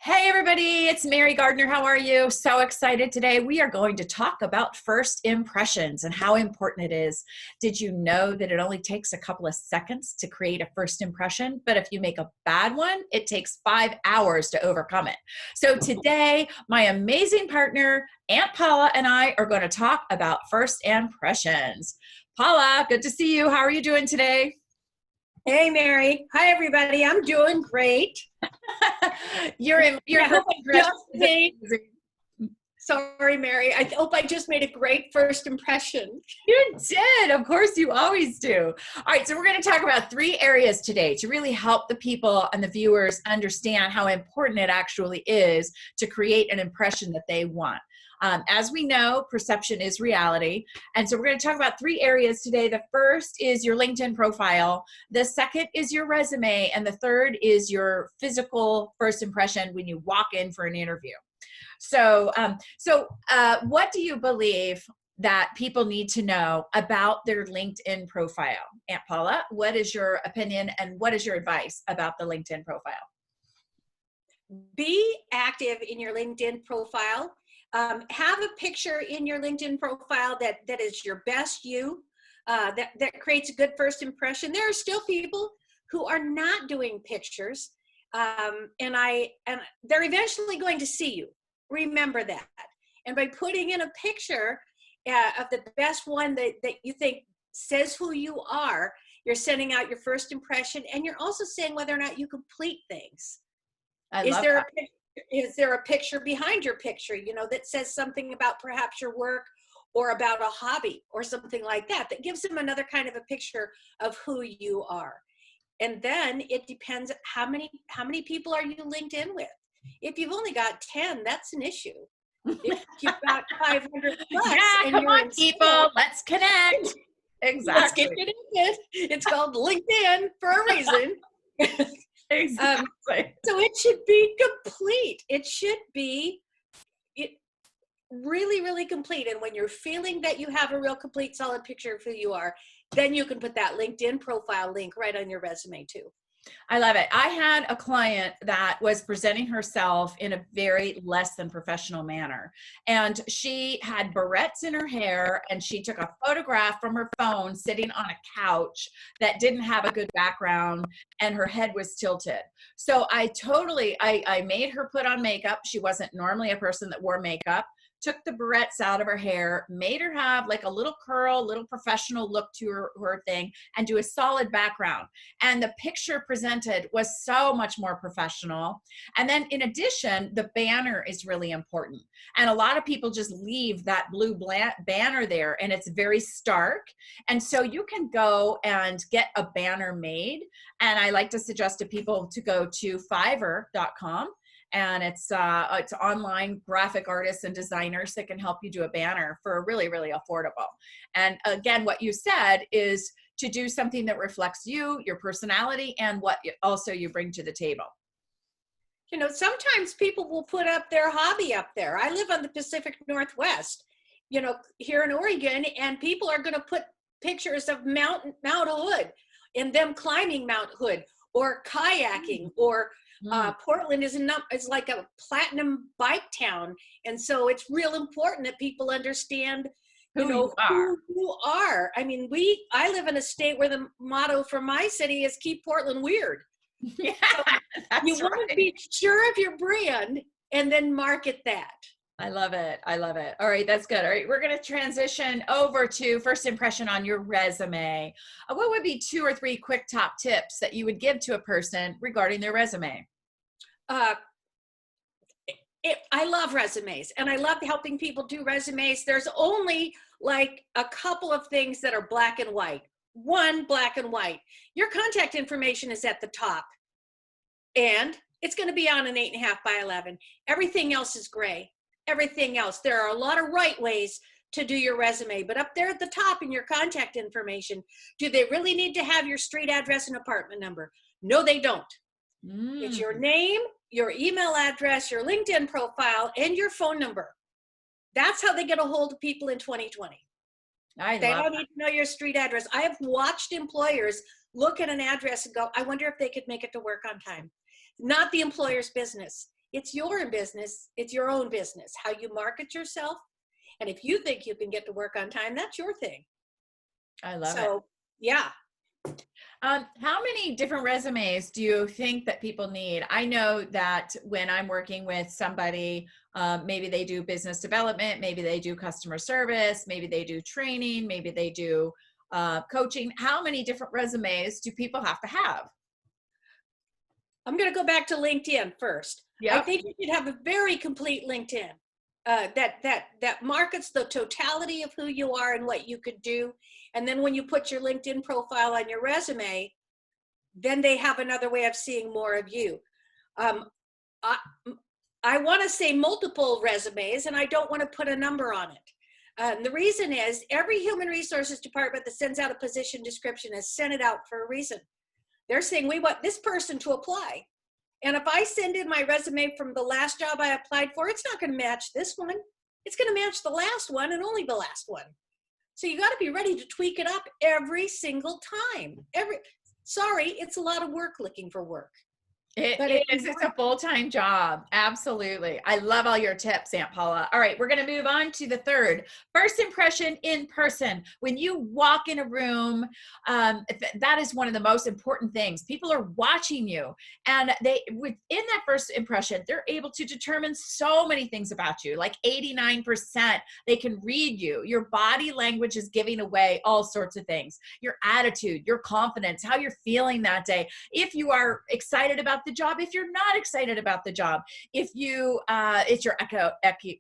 Hey everybody, it's Mary Gardner. How are you? So excited today. We are going to talk about first impressions and how important it is. Did you know that it only takes a couple of seconds to create a first impression? But if you make a bad one, it takes 5 hours to overcome it. So today, my amazing partner, Aunt Paula, and I are going to talk about first impressions. Paula, good to see you. How are you doing today? Hey, Mary. Hi, everybody. I'm doing great. Your I hope first I impression just is made, amazing. sorry, Mary. I hope I just made a great first impression. You did. Of course, you always do. All right, so we're going to talk about 3 areas today to really help the people and the viewers understand how important it actually is to create an impression that they want. As we know, perception is reality. And so we're going to talk about 3 areas today. The first is your LinkedIn profile. The second is your resume. And the third is your physical first impression when you walk in for an interview. So, what do you believe that people need to know about their LinkedIn profile? Aunt Paula, what is your opinion and what is your advice about the LinkedIn profile? Be active in your LinkedIn profile. Have a picture in your LinkedIn profile that is your best you, that creates a good first impression. There are still people who are not doing pictures, and they're eventually going to see you. Remember that. And by putting in a picture of the best one that you think says who you are, you're sending out your first impression, and you're also saying whether or not you complete things. I love that. Is there a picture behind your picture, that says something about perhaps your work or about a hobby or something like that, that gives them another kind of a picture of who you are? And then it depends how many people are you linked in with. If you've only got 10, that's an issue. If you've got 500 plus, Yeah, come on, people, let's connect. Exactly. Let's get connected. It's called LinkedIn for a reason. Exactly. So it should be complete. It should be really, really complete. And when you're feeling that you have a real complete, solid picture of who you are, then you can put that LinkedIn profile link right on your resume too. I love it. I had a client that was presenting herself in a very less than professional manner. And she had barrettes in her hair, and she took a photograph from her phone sitting on a couch that didn't have a good background, and her head was tilted. So I made her put on makeup. She wasn't normally a person that wore makeup. Took the barrettes out of her hair, made her have like a little curl, little professional look to her thing, and do a solid background. And the picture presented was so much more professional. And then in addition, the banner is really important. And a lot of people just leave that blue banner there, and it's very stark. And so you can go and get a banner made. And I like to suggest to people to go to Fiverr.com. And it's online graphic artists and designers that can help you do a banner for really, really affordable. And again, what you said is to do something that reflects you, your personality, and what also you bring to the table. Sometimes people will put up their hobby up there. I live on the Pacific Northwest, here in Oregon, and people are going to put pictures of Mount Hood and them climbing Mount Hood or kayaking or Portland is like a platinum bike town. And so it's real important that people understand, who you are. I mean, I live in a state where the motto for my city is keep Portland weird. Yeah, so you want to be sure of your brand and then market that. I love it. I love it. All right, that's good. All right, we're going to transition over to first impression on your resume. What would be 2 or 3 quick top tips that you would give to a person regarding their resume? I love resumes, and I love helping people do resumes. There's only like a couple of things that are black and white. One, black and white. Your contact information is at the top, and it's going to be on an 8.5 by 11. Everything else is gray. Everything else. There are a lot of right ways to do your resume, but up there at the top in your contact information, do they really need to have your street address and apartment number? No, they don't. It's your name, your email address, your LinkedIn profile, and your phone number. That's how they get a hold of people in 2020. They don't need to know your street address. I have watched employers look at an address and go, I wonder if they could make it to work on time. Not the employer's business. It's your business. It's your own business, how you market yourself. And if you think you can get to work on time, that's your thing. I love it. So, yeah. How many different resumes do you think that people need? I know that when I'm working with somebody, maybe they do business development, maybe they do customer service, maybe they do training, maybe they do coaching. How many different resumes do people have to have? I'm going to go back to LinkedIn first. I Yep. think you should have a very complete LinkedIn that markets the totality of who you are and what you could do. And then when you put your LinkedIn profile on your resume, then they have another way of seeing more of you. I want to say multiple resumes, and I don't want to put a number on it. The reason is every human resources department that sends out a position description has sent it out for a reason. They're saying, we want this person to apply. And if I send in my resume from the last job I applied for, it's not going to match this one. It's going to match the last one and only the last one. So you got to be ready to tweak it up every single time. Sorry, it's a lot of work looking for work. It's a full-time job. Absolutely. I love all your tips, Aunt Paula. All right, we're going to move on to the third. First impression in person. When you walk in a room, that is one of the most important things. People are watching you, and within that first impression, they're able to determine so many things about you, like 89%. They can read you. Your body language is giving away all sorts of things. Your attitude, your confidence, how you're feeling that day. If you are excited about the job, if you're not excited about the job, if you it's your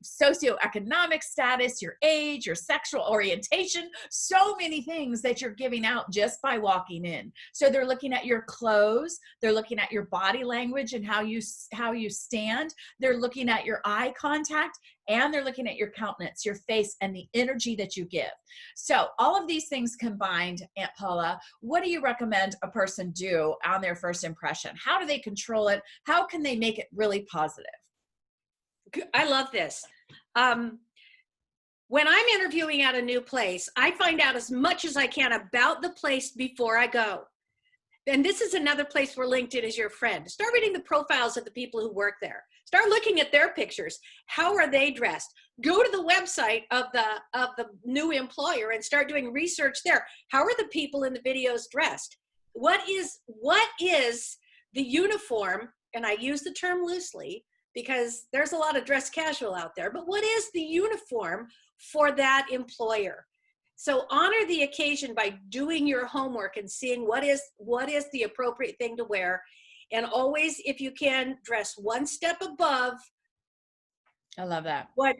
socioeconomic status, your age, your sexual orientation, so many things that you're giving out just by walking in. So they're looking at your clothes, they're looking at your body language and how you stand, they're looking at your eye contact, and they're looking at your countenance, your face, and the energy that you give. So all of these things combined, Aunt Paula, what do you recommend a person do on their first impression? How do they control it? How can they make it really positive? I love this. When I'm interviewing at a new place, I find out as much as I can about the place before I go. And this is another place where LinkedIn is your friend. Start reading the profiles of the people who work there. Start looking at their pictures. How are they dressed? Go to the website of the new employer and start doing research there. How are the people in the videos dressed? What is the uniform? And I use the term loosely because there's a lot of dress casual out there, but what is the uniform for that employer? So honor the occasion by doing your homework and seeing what is the appropriate thing to wear. And always, if you can, dress one step above. I love that. Like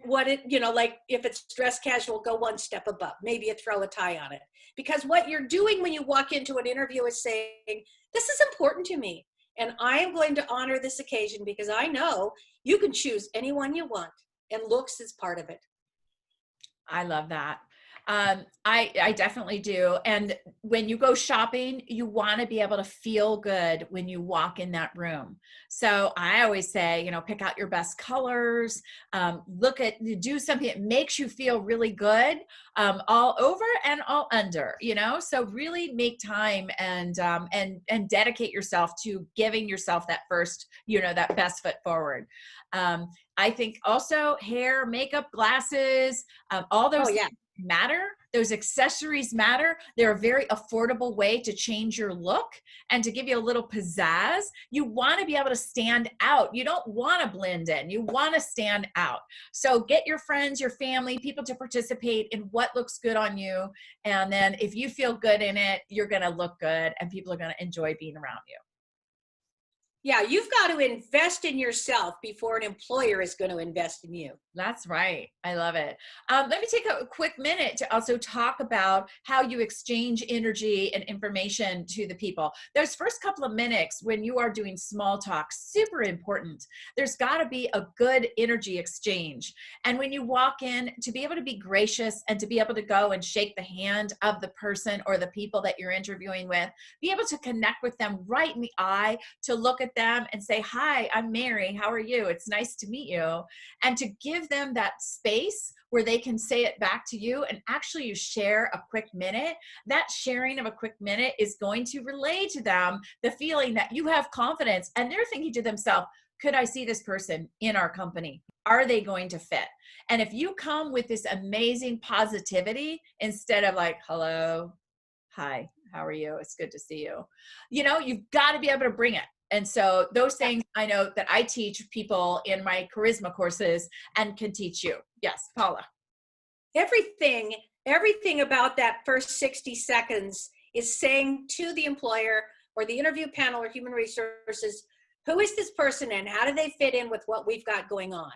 if it's dress casual, go one step above. Maybe you throw a tie on it. Because what you're doing when you walk into an interview is saying, this is important to me. And I am going to honor this occasion because I know you can choose anyone you want. And looks is part of it. I love that. I definitely do. And when you go shopping, you want to be able to feel good when you walk in that room. So I always say, pick out your best colors, do something that makes you feel really good, all over and all under, so really make time and dedicate yourself to giving yourself that first, that best foot forward. I think also hair, makeup, glasses, all those things matter. Those accessories matter. They're a very affordable way to change your look and to give you a little pizzazz. You want to be able to stand out. You don't want to blend in. You want to stand out. So get your friends, your family, people to participate in what looks good on you. And then if you feel good in it, you're going to look good and people are going to enjoy being around you. Yeah, you've got to invest in yourself before an employer is going to invest in you. That's right. I love it. Let me take a quick minute to also talk about how you exchange energy and information to the people. Those first couple of minutes when you are doing small talk, super important. There's got to be a good energy exchange. And when you walk in, to be able to be gracious and to be able to go and shake the hand of the person or the people that you're interviewing with, be able to connect with them right in the eye, to look at them and say, hi, I'm Mary. How are you? It's nice to meet you. And to give them that space where they can say it back to you and actually you share a quick minute. That sharing of a quick minute is going to relay to them the feeling that you have confidence and they're thinking to themselves, could I see this person in our company? Are they going to fit? And if you come with this amazing positivity instead of like, hello, hi, how are you? It's good to see you. You know, you've got to be able to bring it. And so those things I know that I teach people in my charisma courses and can teach you. Yes, Paula. Everything about that first 60 seconds is saying to the employer or the interview panel or human resources, who is this person and how do they fit in with what we've got going on?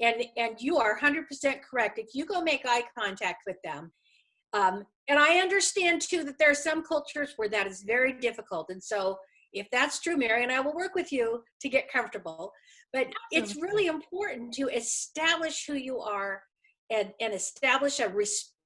And you are 100% correct. If you go make eye contact with them, and I understand too that there are some cultures where that is very difficult. And so if that's true, Mary and I will work with you to get comfortable. But it's really important to establish who you are and establish a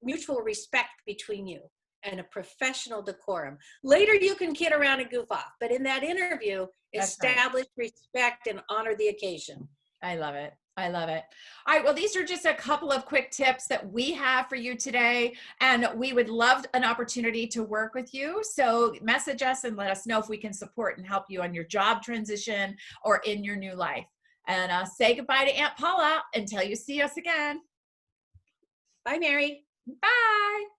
mutual respect between you and a professional decorum. Later, you can kid around and goof off, but in that interview, establish respect and honor the occasion. I love it. I love it. All right. Well, these are just a couple of quick tips that we have for you today. And we would love an opportunity to work with you. So message us and let us know if we can support and help you on your job transition or in your new life. And say goodbye to Aunt Paula until you see us again. Bye, Mary. Bye.